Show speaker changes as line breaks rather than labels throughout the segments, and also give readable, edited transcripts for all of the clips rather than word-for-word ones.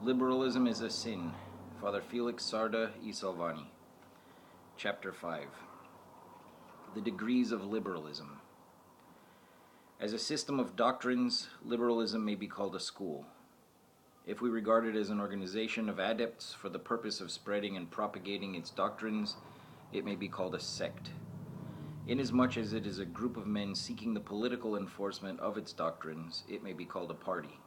Liberalism is a sin. Father Felix, Sarda, Salvany. Chapter 5. The Degrees of Liberalism. As a system of doctrines, liberalism may be called a school. If we regard it as an organization of adepts for the purpose of spreading and propagating its doctrines, it may be called a sect. Inasmuch as it is a group of men seeking the political enforcement of its doctrines, it may be called a party.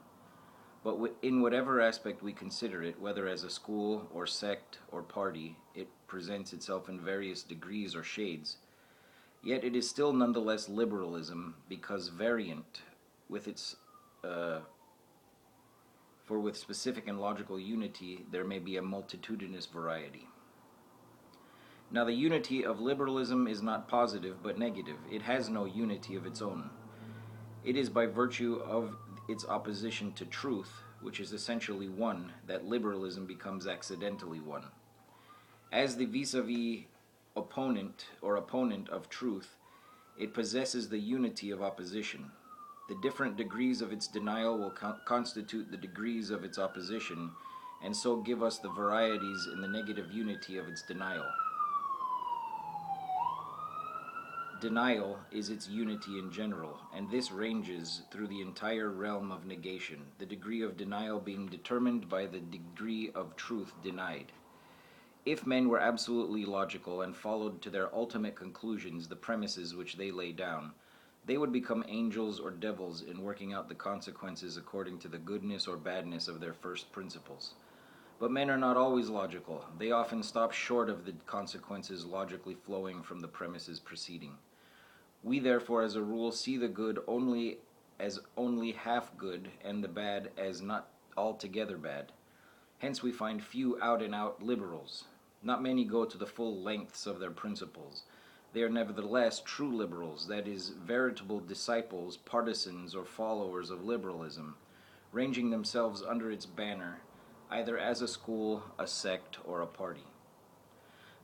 But in whatever aspect we consider it, whether as a school or sect or party, it presents itself in various degrees or shades. Yet it is still nonetheless liberalism, because variant with for with specific and logical unity there may be a multitudinous variety. Now the unity of liberalism is not positive but negative. It has no unity of its own. It is by virtue of its opposition to truth, which is essentially one, that liberalism becomes accidentally one. As the vis-a-vis opponent of truth, it possesses the unity of opposition. The different degrees of its denial will constitute the degrees of its opposition, and so give us the varieties in the negative unity of its denial. Denial is its unity in general, and this ranges through the entire realm of negation, the degree of denial being determined by the degree of truth denied. If men were absolutely logical and followed to their ultimate conclusions the premises which they lay down, they would become angels or devils in working out the consequences according to the goodness or badness of their first principles. But men are not always logical. They often stop short of the consequences logically flowing from the premises preceding. We therefore as a rule see the good only as only half good, and the bad as not altogether bad. Hence we find few out-and-out liberals. Not many go to the full lengths of their principles. They are nevertheless true liberals, that is, veritable disciples, partisans, or followers of liberalism, ranging themselves under its banner, either as a school, a sect, or a party.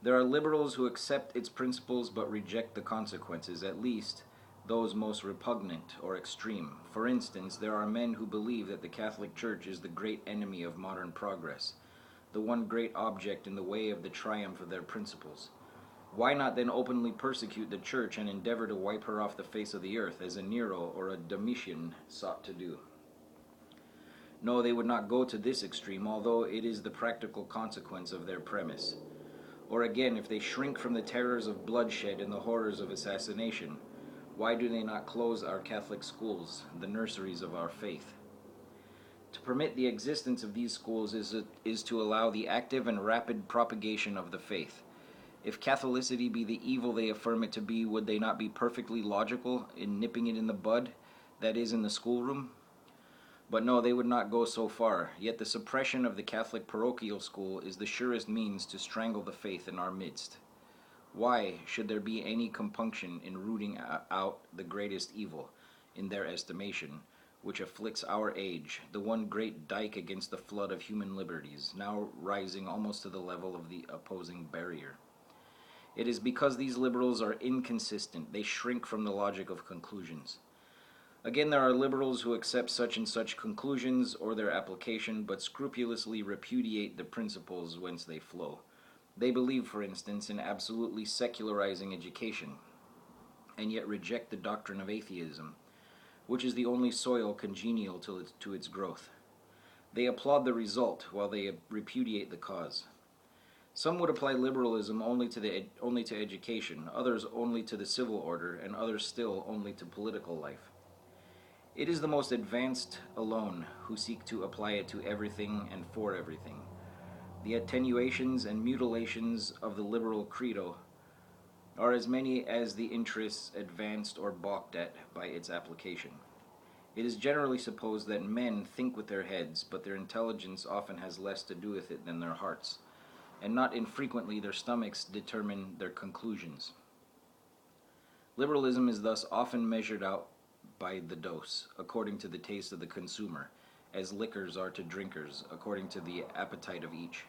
There are liberals who accept its principles but reject the consequences, at least those most repugnant or extreme. For instance, there are men who believe that the Catholic Church is the great enemy of modern progress, the one great object in the way of the triumph of their principles. Why not then openly persecute the Church and endeavor to wipe her off the face of the earth, as a Nero or a Domitian sought to do? No, they would not go to this extreme, although it is the practical consequence of their premise. Or again, if they shrink from the terrors of bloodshed and the horrors of assassination, why do they not close our Catholic schools, the nurseries of our faith? To permit the existence of these schools is to allow the active and rapid propagation of the faith. If Catholicity be the evil they affirm it to be, would they not be perfectly logical in nipping it in the bud, that is, in the schoolroom? But no, they would not go so far. Yet the suppression of the Catholic parochial school is the surest means to strangle the faith in our midst. Why should there be any compunction in rooting out the greatest evil, in their estimation, which afflicts our age, the one great dike against the flood of human liberties, now rising almost to the level of the opposing barrier? It is because these liberals are inconsistent. They shrink from the logic of conclusions. Again, there are liberals who accept such and such conclusions or their application, but scrupulously repudiate the principles whence they flow. They believe, for instance, in absolutely secularizing education, and yet reject the doctrine of atheism, which is the only soil congenial to its growth. They applaud the result, while they repudiate the cause. Some would apply liberalism only to education, others only to the civil order, and others still only to political life. It is the most advanced alone who seek to apply it to everything and for everything. The attenuations and mutilations of the liberal credo are as many as the interests advanced or balked at by its application. It is generally supposed that men think with their heads, but their intelligence often has less to do with it than their hearts, and not infrequently their stomachs determine their conclusions. Liberalism is thus often measured out by the dose, according to the taste of the consumer, as liquors are to drinkers, according to the appetite of each.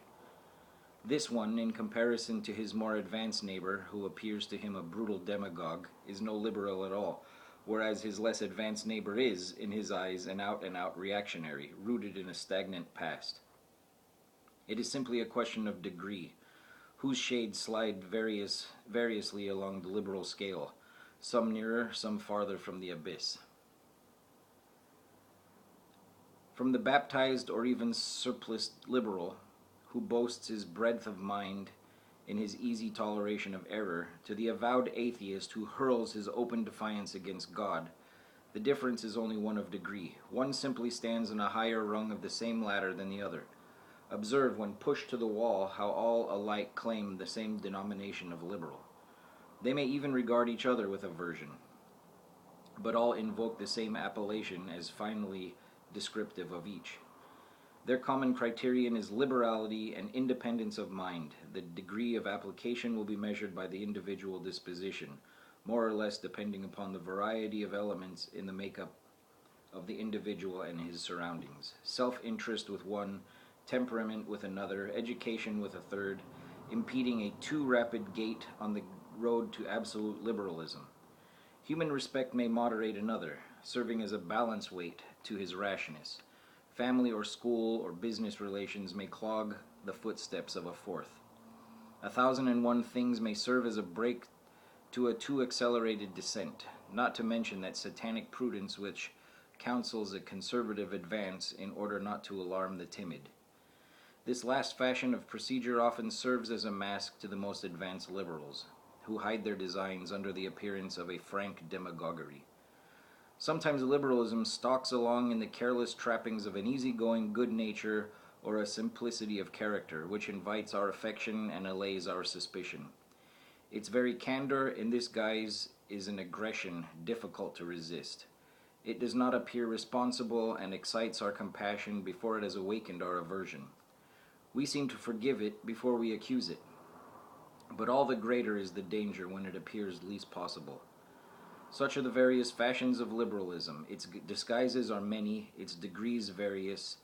This one, in comparison to his more advanced neighbor, who appears to him a brutal demagogue, is no liberal at all, whereas his less advanced neighbor is, in his eyes, an out-and-out reactionary, rooted in a stagnant past. It is simply a question of degree, whose shades slide variously along the liberal scale, some nearer, some farther from the abyss. From the baptized or even surpliced liberal, who boasts his breadth of mind in his easy toleration of error, to the avowed atheist who hurls his open defiance against God, the difference is only one of degree. One simply stands on a higher rung of the same ladder than the other. Observe, when pushed to the wall, how all alike claim the same denomination of liberal. They may even regard each other with aversion, but all invoke the same appellation as finally descriptive of each. Their common criterion is liberality and independence of mind. The degree of application will be measured by the individual disposition, more or less depending upon the variety of elements in the makeup of the individual and his surroundings. Self-interest with one, temperament with another, education with a third, impeding a too rapid gait on the road to absolute liberalism. Human respect may moderate another, serving as a balance weight to his rashness. Family or school or business relations may clog the footsteps of a fourth. 1,001 things may serve as a brake to a too accelerated descent, not to mention that satanic prudence which counsels a conservative advance in order not to alarm the timid. This last fashion of procedure often serves as a mask to the most advanced liberals, who hide their designs under the appearance of a frank demagoguery. Sometimes liberalism stalks along in the careless trappings of an easygoing good nature or a simplicity of character, which invites our affection and allays our suspicion. Its very candor in this guise is an aggression difficult to resist. It does not appear responsible and excites our compassion before it has awakened our aversion. We seem to forgive it before we accuse it. But all the greater is the danger when it appears least possible. Such are the various fashions of liberalism. Its disguises are many, its degrees various.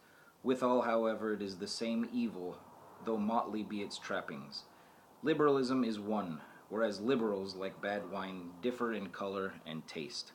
Withal, however, it is the same evil, though motley be its trappings. Liberalism is one, whereas liberals, like bad wine, differ in color and taste.